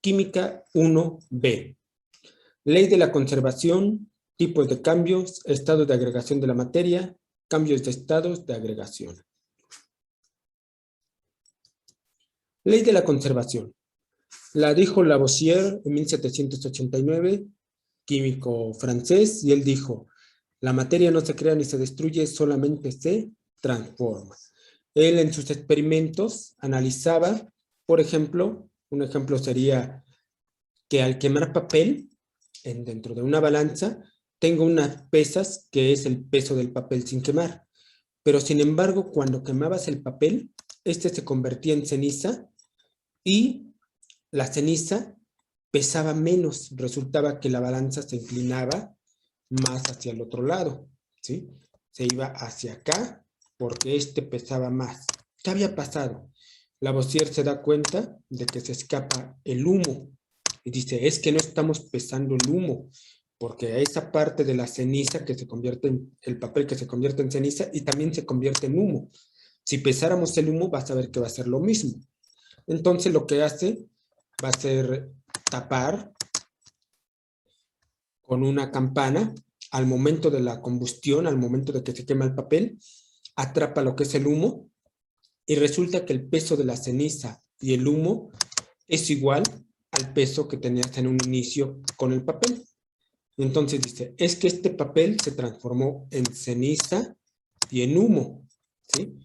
Química 1B. Ley de la conservación, tipos de cambios, estados de agregación de la materia, cambios de estados de agregación. Ley de la conservación. La dijo Lavoisier en 1789, químico francés, y él dijo, la materia no se crea ni se destruye, solamente se transforma. Él en sus experimentos analizaba, por ejemplo, un ejemplo sería que al quemar papel dentro de una balanza, tengo unas pesas que es el peso del papel sin quemar. Pero sin embargo, cuando quemabas el papel, este se convertía en ceniza y la ceniza pesaba menos. Resultaba que la balanza se inclinaba más hacia el otro lado, ¿sí? Se iba hacia acá porque este pesaba más. ¿Qué había pasado? Lavoisier se da cuenta de que se escapa el humo y dice, es que no estamos pesando el humo, porque esa parte de la ceniza que se convierte en el papel que se convierte en ceniza y también se convierte en humo. Si pesáramos el humo, vas a ver que va a ser lo mismo. Entonces lo que hace va a ser tapar con una campana al momento de la combustión, al momento de que se quema el papel, atrapa lo que es el humo y resulta que el peso de la ceniza y el humo es igual al peso que tenías en un inicio con el papel. Entonces dice, es que este papel se transformó en ceniza y en humo, ¿sí?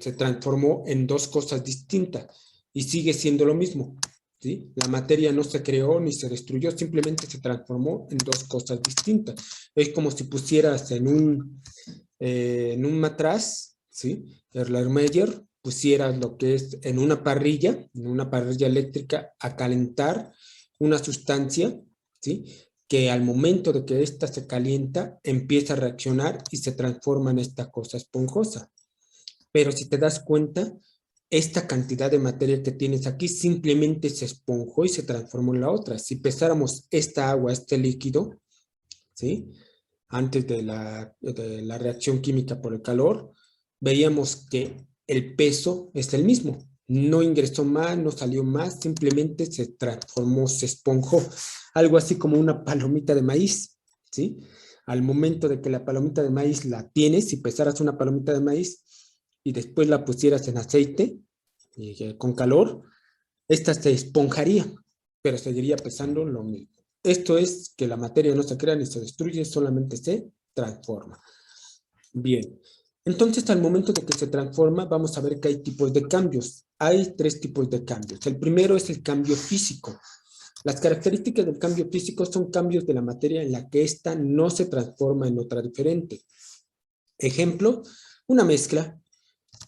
Se transformó en dos cosas distintas y sigue siendo lo mismo, ¿sí? La materia no se creó ni se destruyó, simplemente se transformó en dos cosas distintas. Es como si pusieras en un matraz, ¿sí? Erlenmeyer, pusieras lo que es en una parrilla eléctrica a calentar una sustancia, ¿sí? Que al momento de que ésta se calienta, empieza a reaccionar y se transforma en esta cosa esponjosa. Pero si te das cuenta, esta cantidad de materia que tienes aquí simplemente se esponjó y se transformó en la otra. Si pesáramos esta agua, este líquido, ¿sí? Antes de la reacción química por el calor, veríamos que el peso es el mismo. No ingresó más, no salió más, simplemente se transformó, se esponjó. Algo así como una palomita de maíz, ¿sí? Al momento de que la palomita de maíz la tienes, si pesaras una palomita de maíz y después la pusieras en aceite con calor, esta se esponjaría, pero seguiría pesando lo mismo. Esto es que la materia no se crea ni se destruye, solamente se transforma. Bien, entonces al momento de que se transforma, vamos a ver que hay tipos de cambios. Hay tres tipos de cambios. El primero es el cambio físico. Las características del cambio físico son cambios de la materia en la que ésta no se transforma en otra diferente. Ejemplo, una mezcla.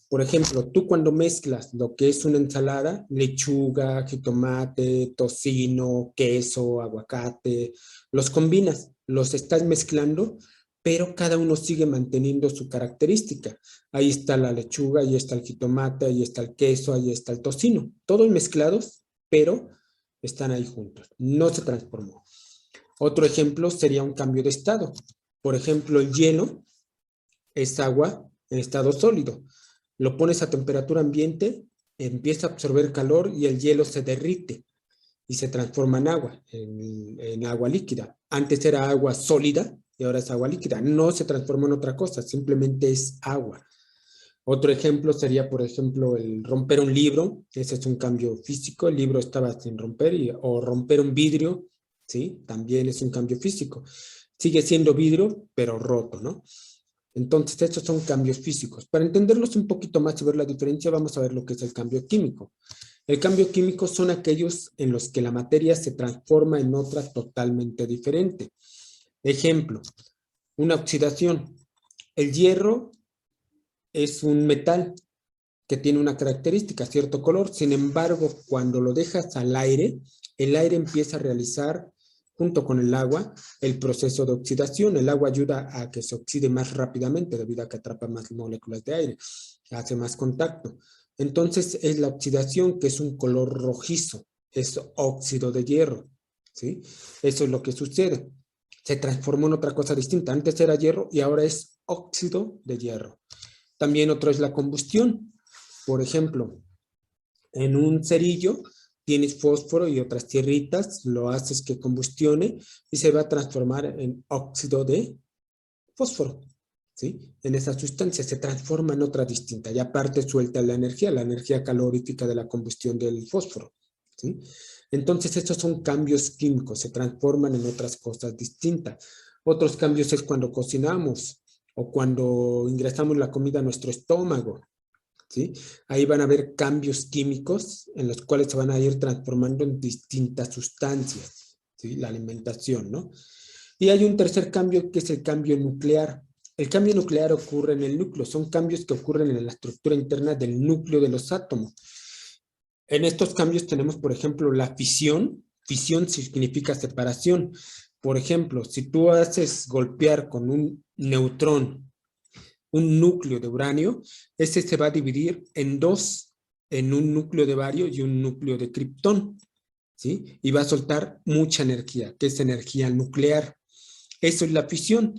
Por ejemplo, tú cuando mezclas lo que es una ensalada, lechuga, jitomate, tocino, queso, aguacate, los combinas, los estás mezclando, pero cada uno sigue manteniendo su característica. Ahí está la lechuga, ahí está el jitomate, ahí está el queso, ahí está el tocino. Todos mezclados, pero están ahí juntos. No se transformó. Otro ejemplo sería un cambio de estado. Por ejemplo, el hielo es agua en estado sólido. Lo pones a temperatura ambiente, empieza a absorber calor y el hielo se derrite y se transforma en agua, en agua líquida. Antes era agua sólida y ahora es agua líquida. No se transformó en otra cosa, simplemente es agua. Otro ejemplo sería, por ejemplo, el romper un libro. Ese es un cambio físico. El libro estaba sin romper o romper un vidrio, ¿sí? También es un cambio físico. Sigue siendo vidrio, pero roto, ¿no? Entonces, estos son cambios físicos. Para entenderlos un poquito más y ver la diferencia, vamos a ver lo que es el cambio químico. El cambio químico son aquellos en los que la materia se transforma en otra totalmente diferente. Ejemplo, una oxidación. El hierro es un metal que tiene una característica, cierto color. Sin embargo, cuando lo dejas al aire, el aire empieza a realizar junto con el agua, el proceso de oxidación. El agua ayuda a que se oxide más rápidamente debido a que atrapa más moléculas de aire, hace más contacto. Entonces es la oxidación que es un color rojizo, es óxido de hierro, ¿sí? Eso es lo que sucede. Se transformó en otra cosa distinta. Antes era hierro y ahora es óxido de hierro. También otro es la combustión. Por ejemplo, en un cerillo tienes fósforo y otras tierritas, lo haces que combustione y se va a transformar en óxido de fósforo, ¿sí? En esa sustancia se transforma en otra distinta y aparte suelta la energía calorífica de la combustión del fósforo, ¿sí? Entonces estos son cambios químicos, se transforman en otras cosas distintas. Otros cambios es cuando cocinamos o cuando ingresamos la comida a nuestro estómago, ¿sí? Ahí van a haber cambios químicos en los cuales se van a ir transformando en distintas sustancias, ¿sí? La alimentación, ¿no? Y hay un tercer cambio que es el cambio nuclear. El cambio nuclear ocurre en el núcleo, son cambios que ocurren en la estructura interna del núcleo de los átomos. En estos cambios tenemos, por ejemplo, la fisión. Fisión significa separación. Por ejemplo, si tú haces golpear con un neutrón un núcleo de uranio, ese se va a dividir en dos, en un núcleo de bario y un núcleo de kriptón, ¿sí? Y va a soltar mucha energía, que es energía nuclear. Eso es la fisión.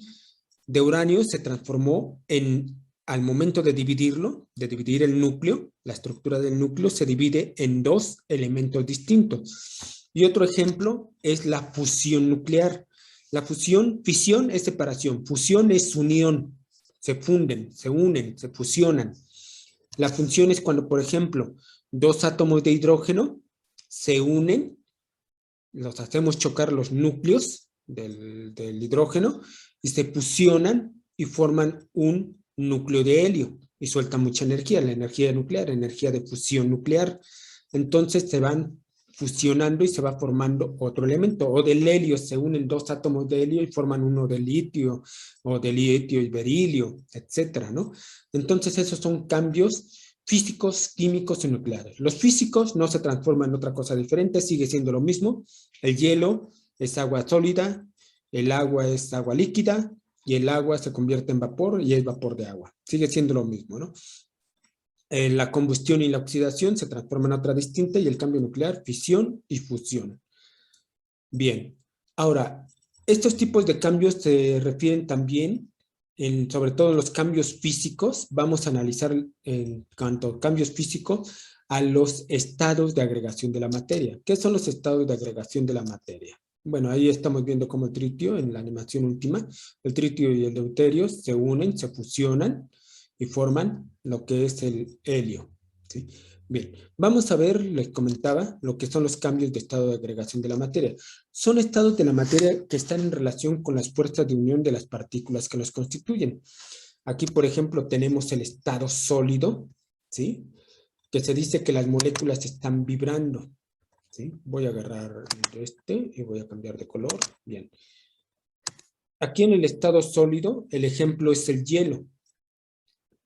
De uranio se transformó en, al momento de dividirlo, de dividir el núcleo, la estructura del núcleo se divide en dos elementos distintos. Y otro ejemplo es la fusión nuclear. La fusión, fisión es separación, fusión es unión, se funden, se unen, se fusionan. La función es cuando, por ejemplo, dos átomos de hidrógeno se unen, los hacemos chocar los núcleos del hidrógeno y se fusionan y forman un núcleo de helio y sueltan mucha energía, la energía nuclear, energía de fusión nuclear. Entonces se van fusionando y se va formando otro elemento. O del helio se unen dos átomos de helio y forman uno de litio, o de litio y berilio, etcétera, ¿no? Entonces esos son cambios físicos, químicos y nucleares. Los físicos no se transforman en otra cosa diferente, sigue siendo lo mismo. El hielo es agua sólida, el agua es agua líquida y el agua se convierte en vapor y es vapor de agua. Sigue siendo lo mismo, ¿no? La combustión y la oxidación se transforman en otra distinta y el cambio nuclear, fisión y fusión. Bien, ahora, estos tipos de cambios se refieren también, sobre todo en los cambios físicos, vamos a analizar en cuanto a cambios físicos a los estados de agregación de la materia. ¿Qué son los estados de agregación de la materia? Bueno, ahí estamos viendo cómo el tritio, en la animación última, el tritio y el deuterio se unen, se fusionan y forman lo que es el helio, ¿sí? Bien, vamos a ver, les comentaba, lo que son los cambios de estado de agregación de la materia. Son estados de la materia que están en relación con las fuerzas de unión de las partículas que los constituyen. Aquí, por ejemplo, tenemos el estado sólido, ¿sí? Que se dice que las moléculas están vibrando, ¿sí? Voy a agarrar este y voy a cambiar de color. Bien. Aquí en el estado sólido, el ejemplo es el hielo.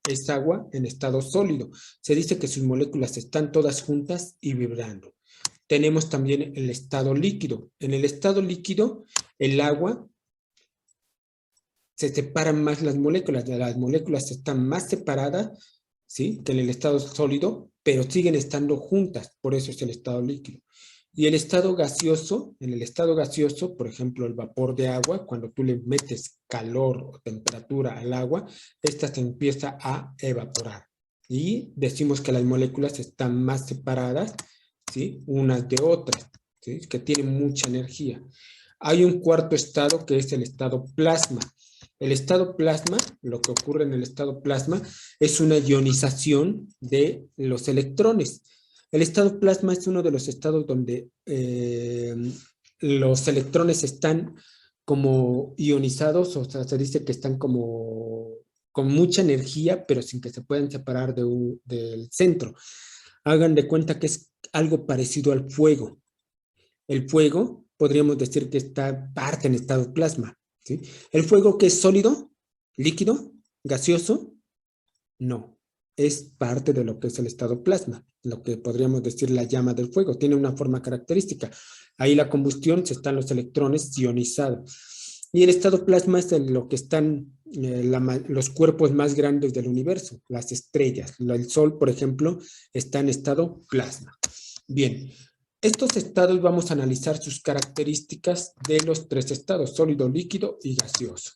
Es agua en estado sólido. Se dice que sus moléculas están todas juntas y vibrando. Tenemos también el estado líquido. En el estado líquido, el agua se separan más las moléculas están más separadas, ¿sí? Que en el estado sólido, pero siguen estando juntas, por eso es el estado líquido. Y el estado gaseoso, en el estado gaseoso, por ejemplo, el vapor de agua, cuando tú le metes calor o temperatura al agua, esta se empieza a evaporar. Y decimos que las moléculas están más separadas, ¿sí? Unas de otras, ¿sí? Que tienen mucha energía. Hay un cuarto estado que es el estado plasma. El estado plasma, lo que ocurre en el estado plasma, es una ionización de los electrones. El estado plasma es uno de los estados donde los electrones están como ionizados, o sea, se dice que están como con mucha energía, pero sin que se puedan separar del centro. Hagan de cuenta que es algo parecido al fuego. El fuego, podríamos decir que está parte en estado plasma, ¿sí? El fuego que es sólido, líquido, gaseoso, no. Es parte de lo que es el estado plasma, lo que podríamos decir la llama del fuego. Tiene una forma característica. Ahí la combustión, se están los electrones ionizados. Y el estado plasma es en lo que están los cuerpos más grandes del universo, las estrellas. El Sol, por ejemplo, está en estado plasma. Bien, estos estados vamos a analizar sus características de los tres estados, sólido, líquido y gaseoso.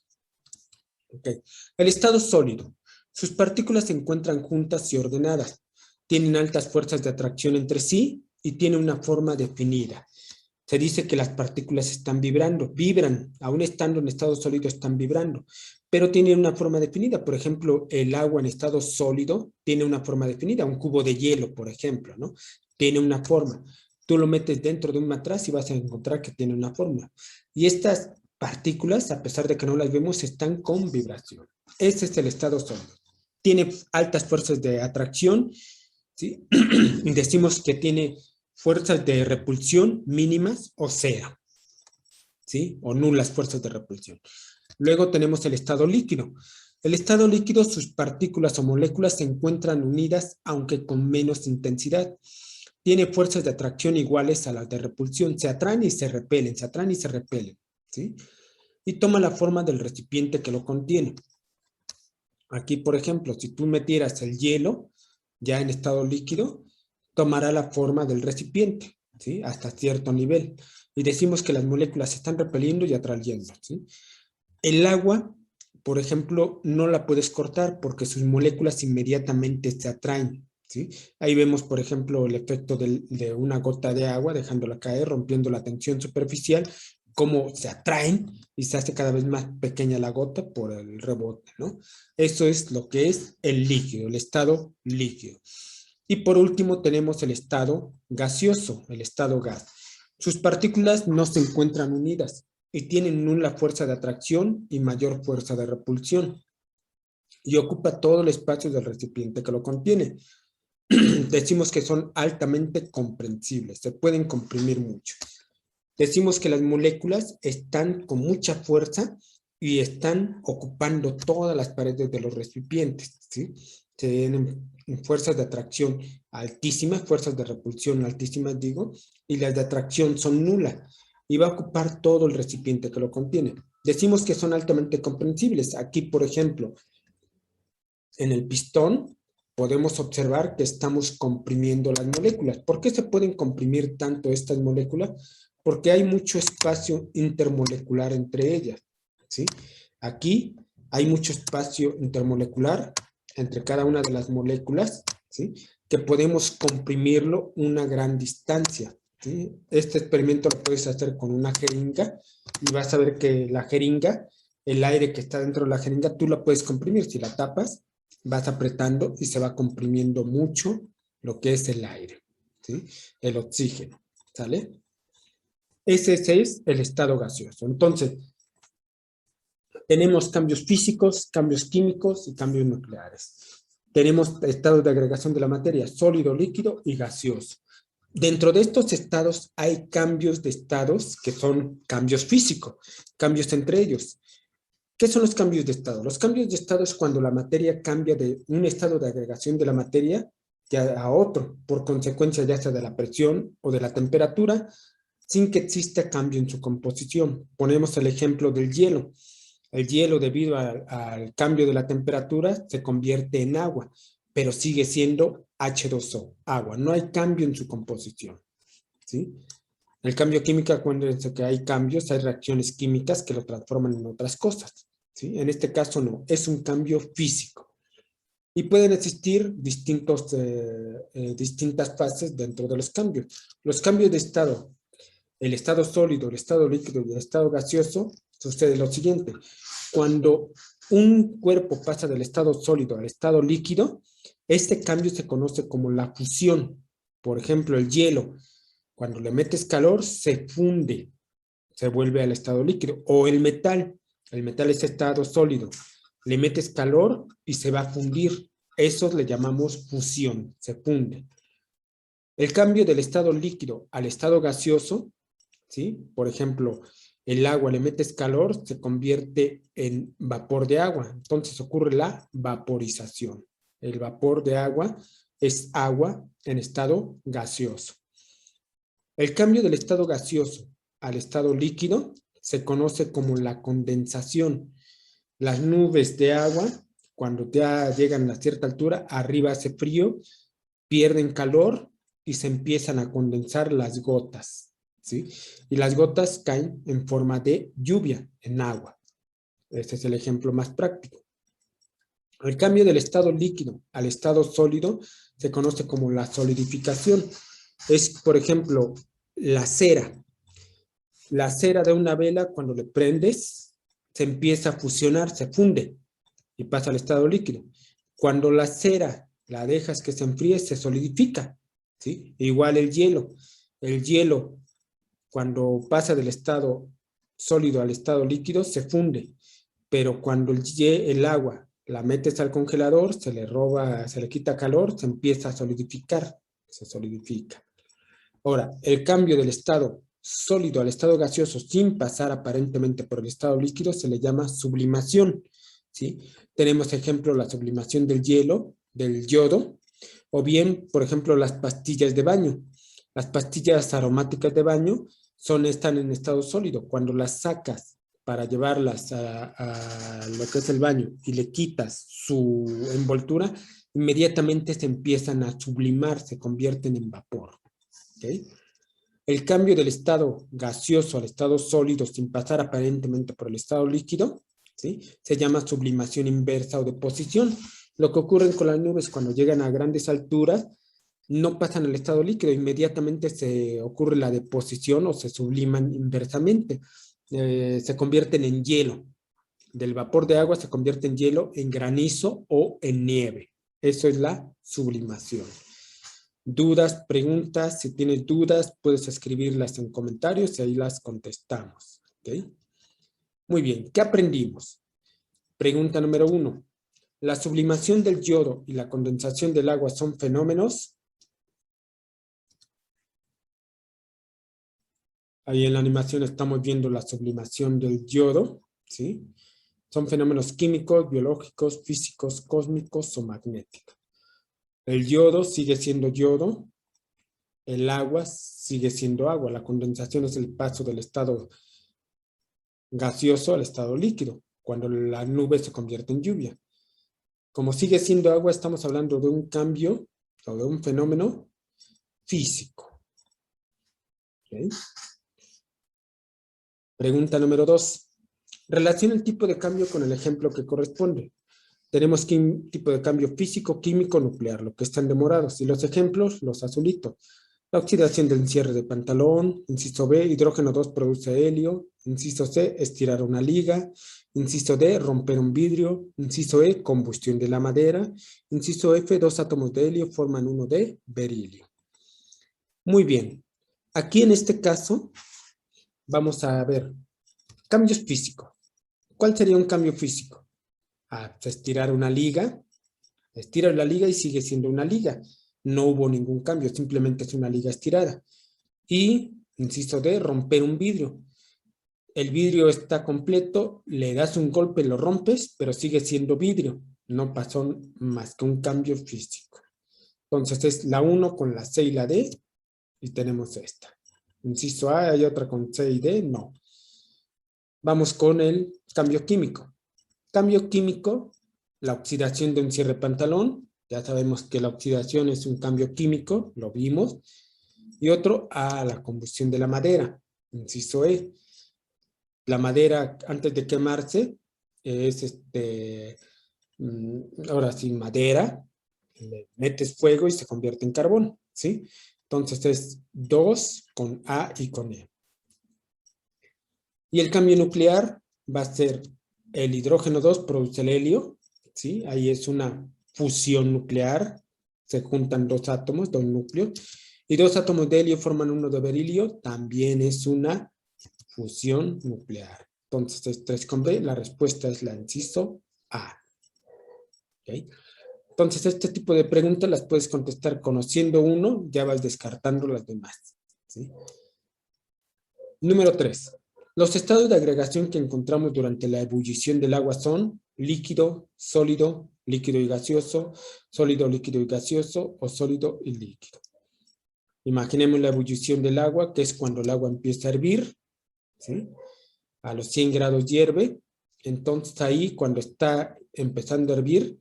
Okay. El estado sólido. Sus partículas se encuentran juntas y ordenadas. Tienen altas fuerzas de atracción entre sí y tiene una forma definida. Se dice que las partículas están vibrando, vibran, aún estando en estado sólido están vibrando, pero tienen una forma definida. Por ejemplo, el agua en estado sólido tiene una forma definida, un cubo de hielo, por ejemplo, ¿no? Tiene una forma. Tú lo metes dentro de un matraz y vas a encontrar que tiene una forma. Y estas partículas, a pesar de que no las vemos, están con vibración. Ese es el estado sólido. Tiene altas fuerzas de atracción, ¿sí? Decimos que tiene fuerzas de repulsión mínimas o cero, ¿sí? O nulas fuerzas de repulsión. Luego tenemos el estado líquido. El estado líquido, sus partículas o moléculas se encuentran unidas, aunque con menos intensidad. Tiene fuerzas de atracción iguales a las de repulsión. Se atraen y se repelen, se atraen y se repelen, ¿sí? Y toma la forma del recipiente que lo contiene. Aquí, por ejemplo, si tú metieras el hielo ya en estado líquido, tomará la forma del recipiente, ¿sí? Hasta cierto nivel. Y decimos que las moléculas se están repeliendo y atrayendo, ¿sí? El agua, por ejemplo, no la puedes cortar porque sus moléculas inmediatamente se atraen, ¿sí? Ahí vemos, por ejemplo, el efecto de una gota de agua dejándola caer, rompiendo la tensión superficial, cómo se atraen y se hace cada vez más pequeña la gota por el rebote, ¿no? Eso es lo que es el líquido, el estado líquido. Y por último tenemos el estado gaseoso, el estado gas. Sus partículas no se encuentran unidas y tienen nula fuerza de atracción y mayor fuerza de repulsión. Y ocupa todo el espacio del recipiente que lo contiene. Decimos que son altamente comprensibles, se pueden comprimir mucho. Decimos que las moléculas están con mucha fuerza y están ocupando todas las paredes de los recipientes, ¿sí? Tienen fuerzas de atracción altísimas, fuerzas de repulsión altísimas, digo, y las de atracción son nulas, y va a ocupar todo el recipiente que lo contiene. Decimos que son altamente comprensibles. Aquí, por ejemplo, en el pistón, podemos observar que estamos comprimiendo las moléculas. ¿Por qué se pueden comprimir tanto estas moléculas? Porque hay mucho espacio intermolecular entre ellas, ¿sí? Aquí hay mucho espacio intermolecular entre cada una de las moléculas, ¿sí? Que podemos comprimirlo una gran distancia, ¿sí? Este experimento lo puedes hacer con una jeringa y vas a ver que la jeringa, el aire que está dentro de la jeringa, tú la puedes comprimir. Si la tapas, vas apretando y se va comprimiendo mucho lo que es el aire, ¿sí? El oxígeno, ¿sale? Ese es el estado gaseoso. Entonces, tenemos cambios físicos, cambios químicos y cambios nucleares. Tenemos estados de agregación de la materia, sólido, líquido y gaseoso. Dentro de estos estados hay cambios de estados que son cambios físicos, cambios entre ellos. ¿Qué son los cambios de estado? Los cambios de estado es cuando la materia cambia de un estado de agregación de la materia a otro, por consecuencia ya sea de la presión o de la temperatura, sin que exista cambio en su composición. Ponemos el ejemplo del hielo. El hielo, debido al cambio de la temperatura, se convierte en agua, pero sigue siendo H2O, agua. No hay cambio en su composición, ¿sí? El cambio químico, acuérdense que hay cambios, hay reacciones químicas que lo transforman en otras cosas, ¿sí? En este caso no, es un cambio físico. Y pueden existir distintas fases dentro de los cambios. Los cambios de estado, el estado sólido, el estado líquido y el estado gaseoso, sucede lo siguiente. Cuando un cuerpo pasa del estado sólido al estado líquido, este cambio se conoce como la fusión. Por ejemplo, el hielo, cuando le metes calor, se funde, se vuelve al estado líquido. O el metal es estado sólido. Le metes calor y se va a fundir. Eso le llamamos fusión, se funde. El cambio del estado líquido al estado gaseoso, ¿sí? Por ejemplo, el agua le metes calor, se convierte en vapor de agua. Entonces ocurre la vaporización. El vapor de agua es agua en estado gaseoso. El cambio del estado gaseoso al estado líquido se conoce como la condensación. Las nubes de agua, cuando ya llegan a cierta altura, arriba hace frío, pierden calor y se empiezan a condensar las gotas, ¿sí? Y las gotas caen en forma de lluvia en agua. Este es el ejemplo más práctico. El cambio del estado líquido al estado sólido se conoce como la solidificación. Es, por ejemplo, la cera. La cera de una vela, cuando le prendes, se empieza a fusionar, se funde y pasa al estado líquido. Cuando la cera la dejas que se enfríe, se solidifica, ¿sí? Igual el hielo. El hielo, cuando pasa del estado sólido al estado líquido, se funde. Pero cuando el agua la metes al congelador, se le quita calor, se empieza a solidificar, se solidifica. Ahora, el cambio del estado sólido al estado gaseoso sin pasar aparentemente por el estado líquido se le llama sublimación, ¿sí? Tenemos ejemplo la sublimación del hielo, del yodo, o bien, por ejemplo, las pastillas de baño. Las pastillas aromáticas de baño están en estado sólido. Cuando las sacas para llevarlas a lo que es el baño y le quitas su envoltura, inmediatamente se empiezan a sublimar, se convierten en vapor. ¿Okay? El cambio del estado gaseoso al estado sólido sin pasar aparentemente por el estado líquido, ¿sí? Se llama sublimación inversa o deposición. Lo que ocurre con las nubes cuando llegan a grandes alturas, no pasan al estado líquido, inmediatamente se ocurre la deposición o se subliman inversamente. Se convierten en hielo. Del vapor de agua se convierte en hielo, en granizo o en nieve. Eso es la sublimación. Dudas, preguntas, si tienes dudas puedes escribirlas en comentarios y ahí las contestamos. ¿Okay? Muy bien, ¿qué aprendimos? Pregunta número 1. ¿La sublimación del yodo y la condensación del agua son fenómenos? Ahí en la animación estamos viendo la sublimación del yodo, ¿sí? Son fenómenos químicos, biológicos, físicos, cósmicos o magnéticos. El yodo sigue siendo yodo, el agua sigue siendo agua. La condensación es el paso del estado gaseoso al estado líquido, cuando la nube se convierte en lluvia. Como sigue siendo agua, estamos hablando de un cambio o de un fenómeno físico. ¿Okay? Pregunta número 2. Relaciona el tipo de cambio con el ejemplo que corresponde. Tenemos tipo de cambio físico, químico, nuclear, lo que están demorados. Y los ejemplos, los azulitos. La oxidación del encierre de pantalón. Inciso B, hidrógeno 2 produce helio. Inciso C, estirar una liga. Inciso D, romper un vidrio. Inciso E, combustión de la madera. Inciso F, 2 átomos de helio forman uno de berilio. Muy bien. Aquí en este caso, vamos a ver cambios físicos. ¿Cuál sería un cambio físico? Estirar una liga. Estiras la liga y sigue siendo una liga. No hubo ningún cambio, simplemente es una liga estirada. Y, inciso D, romper un vidrio. El vidrio está completo, le das un golpe, lo rompes, pero sigue siendo vidrio. No pasó más que un cambio físico. Entonces es la 1 con la C y la D y tenemos esta. Inciso A, ¿hay otra con C y D? No. Vamos con el cambio químico. Cambio químico, la oxidación de un cierre pantalón. Ya sabemos que la oxidación es un cambio químico, lo vimos. Y otro, la combustión de la madera. Inciso E. La madera, antes de quemarse, es ahora sí, madera. Le metes fuego y se convierte en carbón, ¿sí? Entonces es 2 con A y con E. Y el cambio nuclear va a ser el hidrógeno 2 produce el helio, ¿sí? Ahí es una fusión nuclear, se juntan dos átomos, dos núcleos, y dos átomos de helio forman uno de berilio, también es una fusión nuclear. Entonces es 3 con B, la respuesta es la inciso A. ¿Okay? Entonces este tipo de preguntas las puedes contestar conociendo uno, ya vas descartando las demás, ¿sí? Número 3. Los estados de agregación que encontramos durante la ebullición del agua son líquido, sólido, líquido y gaseoso, sólido, líquido y gaseoso o sólido y líquido. Imaginemos la ebullición del agua, que es cuando el agua empieza a hervir, ¿sí? A los 100 grados hierve. Entonces ahí, cuando está empezando a hervir,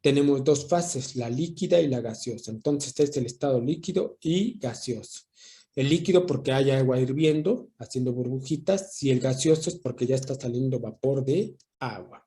tenemos dos fases, la líquida y la gaseosa. Entonces este es el estado líquido y gaseoso. El líquido porque hay agua hirviendo, haciendo burbujitas, y el gaseoso es porque ya está saliendo vapor de agua.